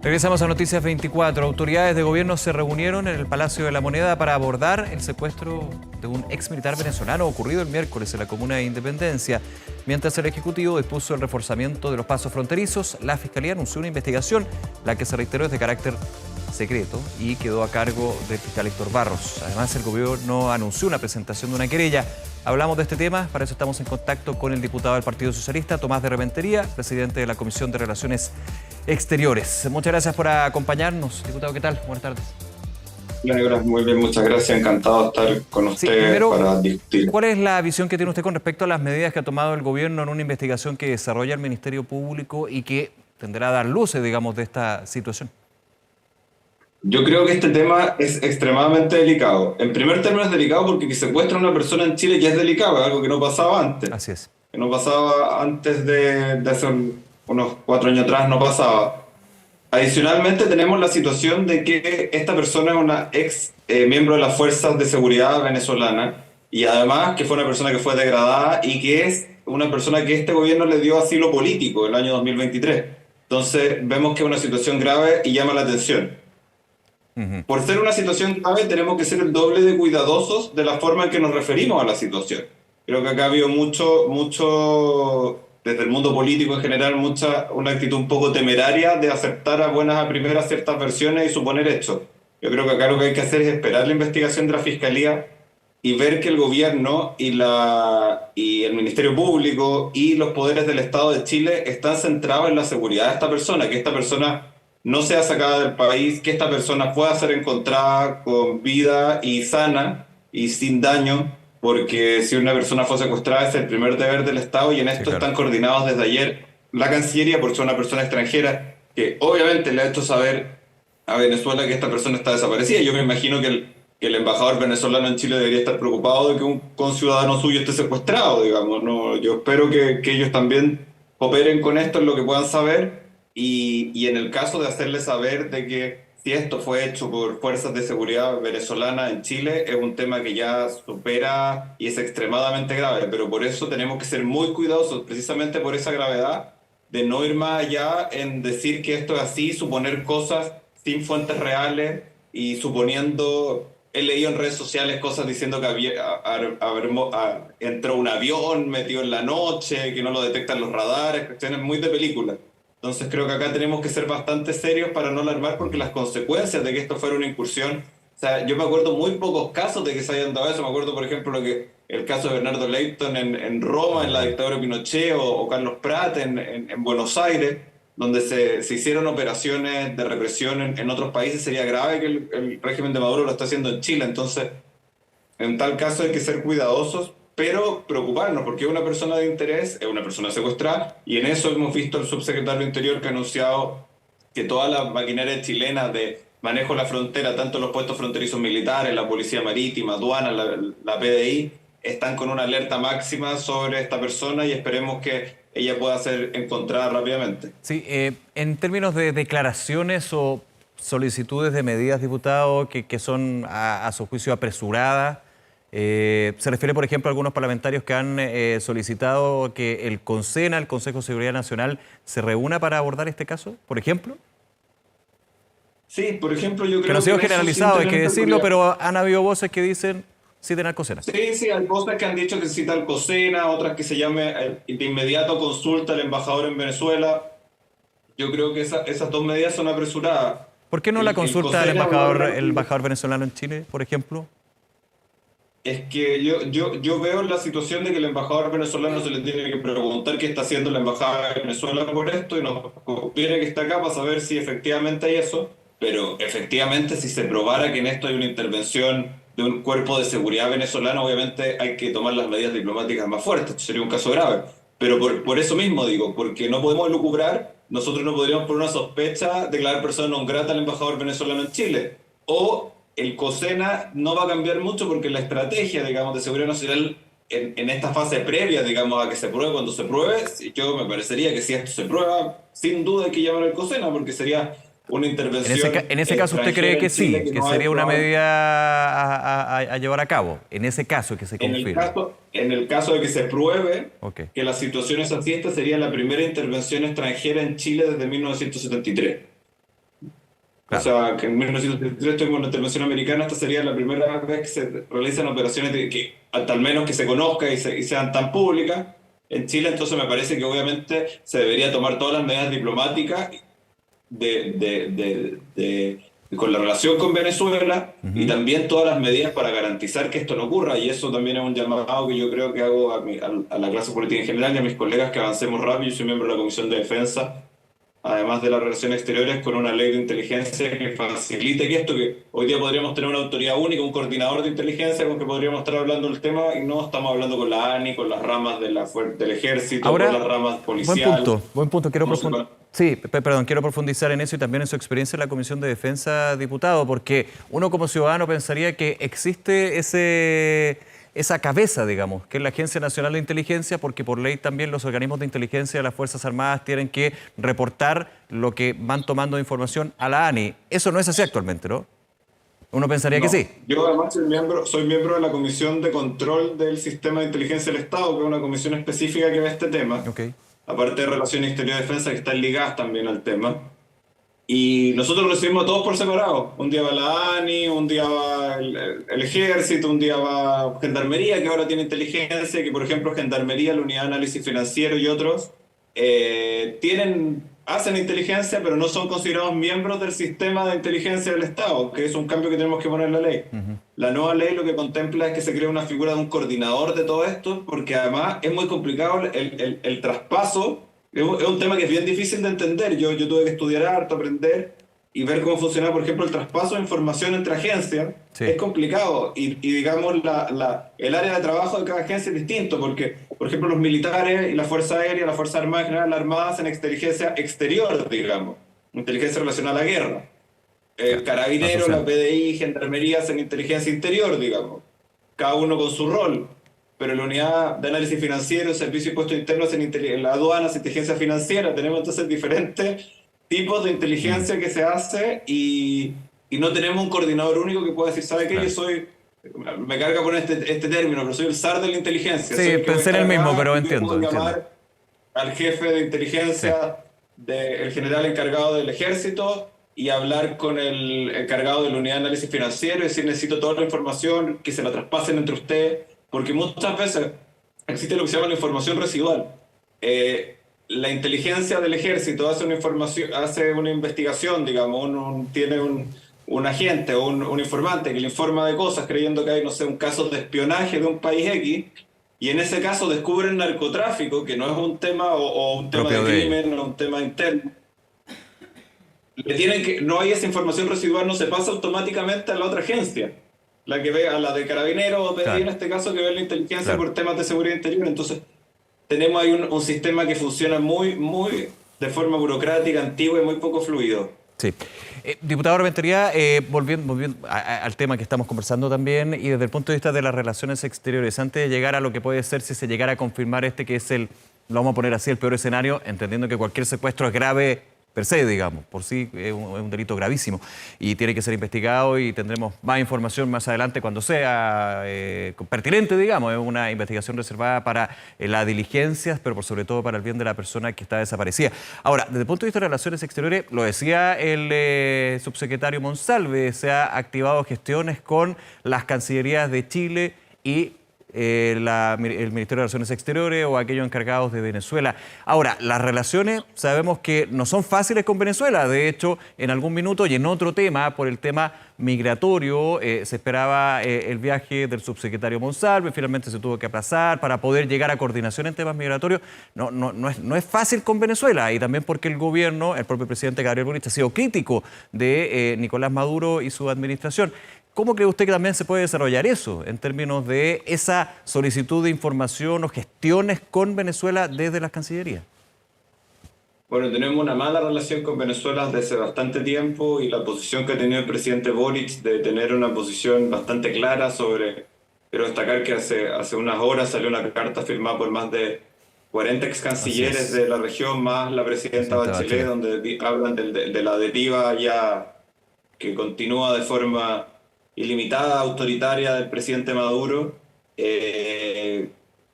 Regresamos a Noticias 24. Autoridades de gobierno se reunieron en el Palacio de la Moneda para abordar el secuestro de un ex militar venezolano ocurrido el miércoles en la comuna de Independencia. Mientras el Ejecutivo dispuso el reforzamiento de los pasos fronterizos, la Fiscalía anunció una investigación, la que se reiteró es de carácter secreto y quedó a cargo del fiscal Héctor Barros. Además, el gobierno anunció una presentación de una querella. Hablamos de este tema, para eso estamos en contacto con el diputado del Partido Socialista, Tomás de Rementería, presidente de la Comisión de Relaciones Exteriores. Muchas gracias por acompañarnos. Diputado, ¿qué tal? Buenas tardes. Muy bien, muchas gracias. Encantado de estar con usted primero, para discutir. ¿Cuál es la visión que tiene usted con respecto a las medidas que ha tomado el gobierno en una investigación que desarrolla el Ministerio Público y que tendrá a dar luces, digamos, de esta situación? Yo creo que este tema es extremadamente delicado. En primer término es delicado porque que secuestra a una persona en Chile ya es delicado, es algo que no pasaba antes. Así es. Que no pasaba antes de hace unos 4 años atrás, no pasaba. Adicionalmente tenemos la situación de que esta persona es una ex miembro de las fuerzas de seguridad venezolana y además que fue una persona que fue degradada y que es una persona que este gobierno le dio asilo político el año 2023. Entonces vemos que es una situación grave y llama la atención. Por ser una situación grave tenemos que ser el doble de cuidadosos de la forma en que nos referimos a la situación. Creo que acá ha habido mucho desde el mundo político en general, una actitud un poco temeraria de aceptar a buenas a primeras ciertas versiones y suponer hechos. Yo creo que acá lo que hay que hacer es esperar la investigación de la Fiscalía y ver que el gobierno y el Ministerio Público y los poderes del Estado de Chile están centrados en la seguridad de esta persona, que esta persona no sea sacada del país, que esta persona pueda ser encontrada con vida y sana y sin daño, porque si una persona fue secuestrada es el primer deber del Estado y en esto están coordinados desde ayer la Cancillería, porque es una persona extranjera que obviamente le ha hecho saber a Venezuela que esta persona está desaparecida. Yo me imagino que el embajador venezolano en Chile debería estar preocupado de que un conciudadano suyo esté secuestrado, digamos, ¿no? Yo espero que ellos también cooperen con esto en lo que puedan saber y en el caso de hacerles saber de que si esto fue hecho por fuerzas de seguridad venezolanas en Chile, es un tema que ya supera y es extremadamente grave, pero por eso tenemos que ser muy cuidadosos, precisamente por esa gravedad, de no ir más allá en decir que esto es así, suponer cosas sin fuentes reales y suponiendo... He leído en redes sociales cosas diciendo que entró un avión metido en la noche, que no lo detectan los radares, cuestiones muy de película. Entonces creo que acá tenemos que ser bastante serios para no alarmar porque las consecuencias de que esto fuera una incursión, o sea, yo me acuerdo muy pocos casos de que se hayan dado eso. Me acuerdo, por ejemplo, el caso de Bernardo Leighton en Roma, en la dictadura de Pinochet, o Carlos Prat en Buenos Aires, donde se hicieron operaciones de represión en otros países. Sería grave que el régimen de Maduro lo está haciendo en Chile. Entonces, en tal caso hay que ser cuidadosos, pero preocuparnos, porque es una persona de interés, es una persona secuestrada, y en eso hemos visto al subsecretario de Interior que ha anunciado que toda la maquinaria chilena de manejo de la frontera, tanto los puestos fronterizos militares, la Policía Marítima, aduana, la PDI, están con una alerta máxima sobre esta persona y esperemos que ella pueda ser encontrada rápidamente. Sí, en términos de declaraciones o solicitudes de medidas, diputado, que son a su juicio apresuradas, se refiere, por ejemplo, a algunos parlamentarios que han solicitado que el CONSENA, el Consejo de Seguridad Nacional, se reúna para abordar este caso, por ejemplo. Sí, por ejemplo, yo creo que no ha sido generalizado, hay que decirlo, pero han habido voces que dicen citen al COSENA. Sí, hay voces que han dicho que cita al COSENA, otras que se llame de inmediato consulta al embajador en Venezuela. Yo creo que esas dos medidas son apresuradas. ¿Por qué no la consulta al embajador venezolano en Chile, por ejemplo? Es que yo veo la situación de que el embajador venezolano se le tiene que preguntar qué está haciendo la embajada de Venezuela por esto y nos conviene que está acá para saber si efectivamente hay eso, pero efectivamente si se probara que en esto hay una intervención de un cuerpo de seguridad venezolano, obviamente hay que tomar las medidas diplomáticas más fuertes. Esto sería un caso grave, pero por eso mismo digo, porque no podemos lucubrar, nosotros no podríamos por una sospecha declarar persona non grata al embajador venezolano en Chile, o el COSENA no va a cambiar mucho porque la estrategia, digamos, de seguridad nacional en esta fase previa, digamos, a que se pruebe, cuando se pruebe, yo me parecería que si esto se prueba, sin duda hay que llamar al COSENA porque sería una intervención. En ese caso, ¿usted cree que sí, que sería una medida a llevar a cabo? En ese caso, que se confirme. En el caso de que se pruebe que la situación es así, esta sería la primera intervención extranjera en Chile desde 1973. O Claro. sea, que en 1973 tuvimos la intervención americana, esta sería la primera vez que se realizan operaciones que, hasta al menos que se conozca y sean tan públicas en Chile. Entonces me parece que obviamente se debería tomar todas las medidas diplomáticas con la relación con Venezuela y Ujú. también todas las medidas para garantizar que esto no ocurra. Y eso también es un llamado que yo creo que hago a la clase política en general y a mis colegas, que avancemos rápido. Yo soy miembro de la Comisión de Defensa, además de las relaciones exteriores, con una ley de inteligencia que facilite que esto, que hoy día podríamos tener una autoridad única, un coordinador de inteligencia con que podríamos estar hablando del tema, y no estamos hablando con la ANI, con las ramas de del ejército, con las Ahora, ramas buen policiales. punto, buen punto. No sé Sí, perdón, quiero profundizar en eso y también en su experiencia en la Comisión de Defensa, diputado, porque uno como ciudadano pensaría que existe esa cabeza, digamos, que es la Agencia Nacional de Inteligencia, porque por ley también los organismos de inteligencia de las Fuerzas Armadas tienen que reportar lo que van tomando de información a la ANI. Eso no es así actualmente, ¿no? Uno pensaría que sí. No, yo además soy miembro de la Comisión de Control del Sistema de Inteligencia del Estado, que es una comisión específica que ve este tema, Ok. aparte de Relaciones Exteriores y Defensa, que están ligadas también al tema. Y nosotros lo recibimos a todos por separado. Un día va la ANI, un día va el Ejército, un día va Gendarmería, que ahora tiene inteligencia, que por ejemplo Gendarmería, la Unidad de Análisis Financiero y otros hacen inteligencia, pero no son considerados miembros del sistema de inteligencia del Estado, que es un cambio que tenemos que poner en la ley. La nueva ley lo que contempla es que se crea una figura de un coordinador de todo esto, porque además es muy complicado el traspaso. Es un tema que es bien difícil de entender. Yo tuve que estudiar harto, aprender y ver cómo funciona, por ejemplo, el traspaso de información entre agencias. Sí. Es complicado y digamos, el área de trabajo de cada agencia es distinto, porque, por ejemplo, los militares y la Fuerza Aérea, la Fuerza Armada en general, la Armada hacen inteligencia exterior, digamos, inteligencia relacionada a la guerra. Claro, Carabineros, la asociando. PDI, Gendarmería hacen inteligencia interior, digamos, cada uno con su rol. Pero la unidad de análisis financiero, servicio de impuestos internos, en la aduana, hace inteligencia financiera. Tenemos entonces diferentes tipos de Mm. inteligencia que se hace y no tenemos un coordinador único que pueda decir, ¿sabe qué? Yo Claro. soy, me carga poner este término, pero soy el zar de la inteligencia, soy Sí, el que voy a pensé en estar el mismo, acá pero y yo entiendo, puedo entiendo. llamar al jefe de Sí. inteligencia, el general encargado del ejército, y hablar con el encargado de la unidad de análisis financiero y decir, necesito toda la información, que se la traspasen entre ustedes, porque muchas veces existe lo que se llama la información residual. La inteligencia del ejército hace una investigación, digamos, tiene un agente o un informante que le informa de cosas creyendo que hay, no sé, un caso de espionaje de un país X, y en ese caso descubren narcotráfico, que no es un tema o un tema de Propio de ellos. crimen o un tema interno. No hay esa información residual, no se pasa automáticamente a la otra agencia, la que ve a la de Carabineros o PDI Claro, en este caso, que ve la inteligencia claro. por temas de seguridad interior. Entonces, tenemos ahí un sistema que funciona muy de forma burocrática, antigua y muy poco fluido. Sí. Diputado Rementería, volviendo al tema que estamos conversando también, y desde el punto de vista de las relaciones exteriores, antes de llegar a lo que puede ser, si se llegara a confirmar que es lo vamos a poner así, el peor escenario, entendiendo que cualquier secuestro es grave per se, digamos, por sí es un delito gravísimo y tiene que ser investigado, y tendremos más información más adelante cuando sea pertinente, digamos. Es una investigación reservada para las diligencias, pero por sobre todo para el bien de la persona que está desaparecida. Ahora, desde el punto de vista de relaciones exteriores, lo decía el subsecretario Monsalve, se han activado gestiones con las cancillerías de Chile y el Ministerio de Relaciones Exteriores o aquellos encargados de Venezuela. Ahora, las relaciones sabemos que no son fáciles con Venezuela. De hecho, en algún minuto y en otro tema, por el tema migratorio, se esperaba el viaje del subsecretario Monsalve, finalmente se tuvo que aplazar para poder llegar a coordinación en temas migratorios. No es fácil con Venezuela, y también porque el gobierno, el propio presidente Gabriel Boric, ha sido crítico de Nicolás Maduro y su administración. ¿Cómo cree usted que también se puede desarrollar eso en términos de esa solicitud de información o gestiones con Venezuela desde las cancillerías? Bueno, tenemos una mala relación con Venezuela desde hace bastante tiempo, y la posición que ha tenido el presidente Boric de tener una posición bastante clara sobre... Quiero destacar que hace unas horas salió una carta firmada por más de 40 ex Así cancilleres es, de la región, más la presidenta presidenta Bachelet, Bachelet. donde hablan de la deriva ya que continúa de forma ilimitada, autoritaria del presidente Maduro.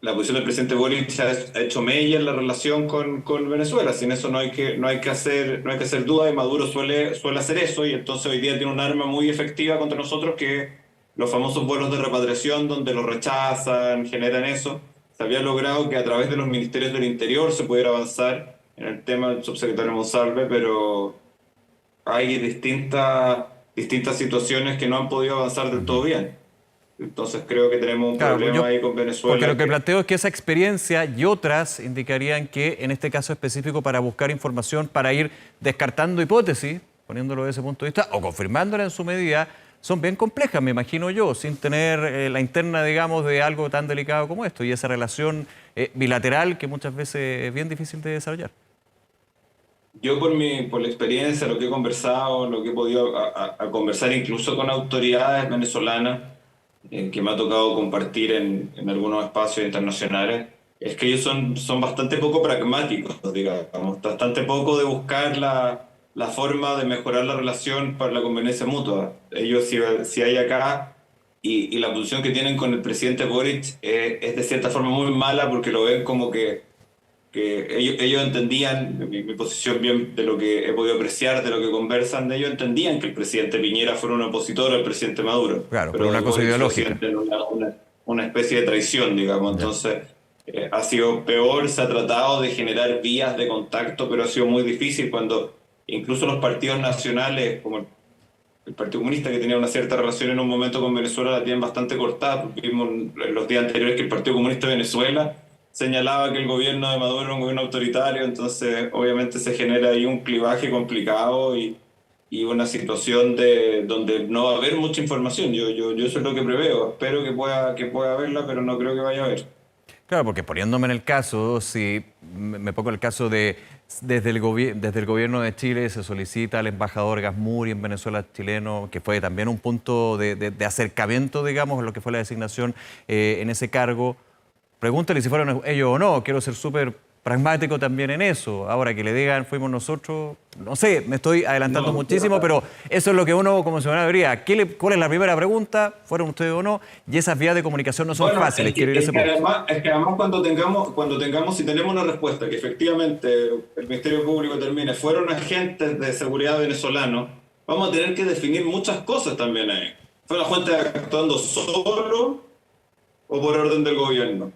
la posición del presidente Boric ha hecho mella en la relación con Venezuela. Sin eso no hay que hacer duda, y Maduro suele hacer eso, y entonces hoy día tiene un arma muy efectiva contra nosotros, que los famosos vuelos de repatriación, donde los rechazan, generan eso. Se había logrado que a través de los ministerios del Interior se pudiera avanzar en el tema del subsecretario Monsalve, pero hay distintas situaciones que no han podido avanzar del todo bien. Entonces creo que tenemos un problema ahí con Venezuela. Porque lo que planteo es que esa experiencia y otras indicarían que en este caso específico, para buscar información, para ir descartando hipótesis, poniéndolo desde ese punto de vista, o confirmándola en su medida, son bien complejas, me imagino yo, sin tener la interna, digamos, de algo tan delicado como esto, y esa relación bilateral que muchas veces es bien difícil de desarrollar. Yo por la experiencia, lo que he conversado, lo que he podido a conversar incluso con autoridades venezolanas, que me ha tocado compartir en algunos espacios internacionales, es que ellos son bastante poco pragmáticos, digamos, bastante poco de buscar la forma de mejorar la relación para la conveniencia mutua. Ellos, si hay acá, y la posición que tienen con el presidente Boric es de cierta forma muy mala, porque lo ven como que ellos entendían, mi posición bien de lo que he podido apreciar, de lo que conversan, de ellos entendían que el presidente Piñera fuera un opositor al presidente Maduro. Claro, pero una cosa ideológica. Una especie de traición, digamos. Entonces, ha sido peor, se ha tratado de generar vías de contacto, pero ha sido muy difícil cuando incluso los partidos nacionales, como el Partido Comunista, que tenía una cierta relación en un momento con Venezuela, la tienen bastante cortada. Vimos en los días anteriores que el Partido Comunista de Venezuela señalaba que el gobierno de Maduro era un gobierno autoritario. Entonces obviamente se genera ahí un clivaje complicado y una situación donde no va a haber mucha información. Yo eso es lo que preveo, espero que pueda haberla, pero no creo que vaya a haber. Claro, porque poniéndome en el caso, si me pongo el caso de desde el gobierno de Chile se solicita al embajador Gasmuri en Venezuela chileno, que fue también un punto de acercamiento, digamos, en lo que fue la designación en ese cargo. Pregúntale si fueron ellos o no, quiero ser súper pragmático también en eso. Ahora que le digan fuimos nosotros, no sé, me estoy adelantando muchísimo, pero eso es lo que uno como ciudadano debería. ¿Cuál es la primera pregunta? ¿Fueron ustedes o no? Y esas vías de comunicación no son fáciles. Es que además cuando tengamos, si tenemos una respuesta que efectivamente el Ministerio Público termine, fueron agentes de seguridad venezolanos, vamos a tener que definir muchas cosas también ahí. ¿Fue la gente actuando solo o por orden del gobierno?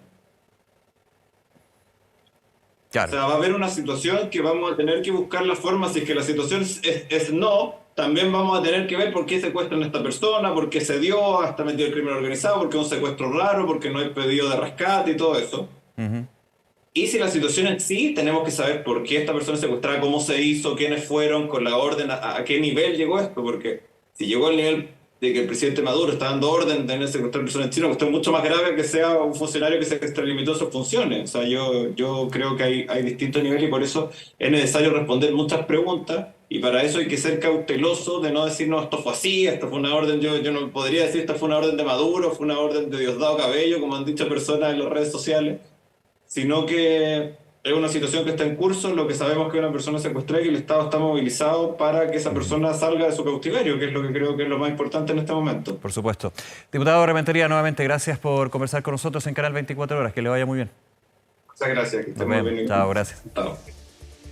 Claro. O sea, va a haber una situación que vamos a tener que buscar la forma. Si es que la situación es no, también vamos a tener que ver por qué secuestran a esta persona, por qué se dio, hasta metido el crimen organizado, por qué es un secuestro raro, por qué no hay pedido de rescate y todo eso. Y si la situación es sí, tenemos que saber por qué esta persona es secuestrada, cómo se hizo, quiénes fueron, con la orden, a qué nivel llegó esto, porque si llegó al nivel de que el presidente Maduro está dando orden de secuestrar personas en China, pues esto es mucho más grave que sea un funcionario que se extralimitó sus funciones. O sea, yo creo que hay distintos niveles, y por eso es necesario responder muchas preguntas, y para eso hay que ser cauteloso de no decir, no, esto fue así, esto fue una orden. Yo no podría decir, esta fue una orden de Maduro, fue una orden de Diosdado Cabello, como han dicho personas en las redes sociales, sino que es una situación que está en curso. Lo que sabemos es que una persona secuestrada y que el Estado está movilizado para que esa persona salga de su cautiverio, que es lo que creo que es lo más importante en este momento. Por supuesto. Diputado Rementería, nuevamente gracias por conversar con nosotros en Canal 24 Horas. Que le vaya muy bien. Muchas gracias. Que esté muy bien. Chao, gracias. Chao.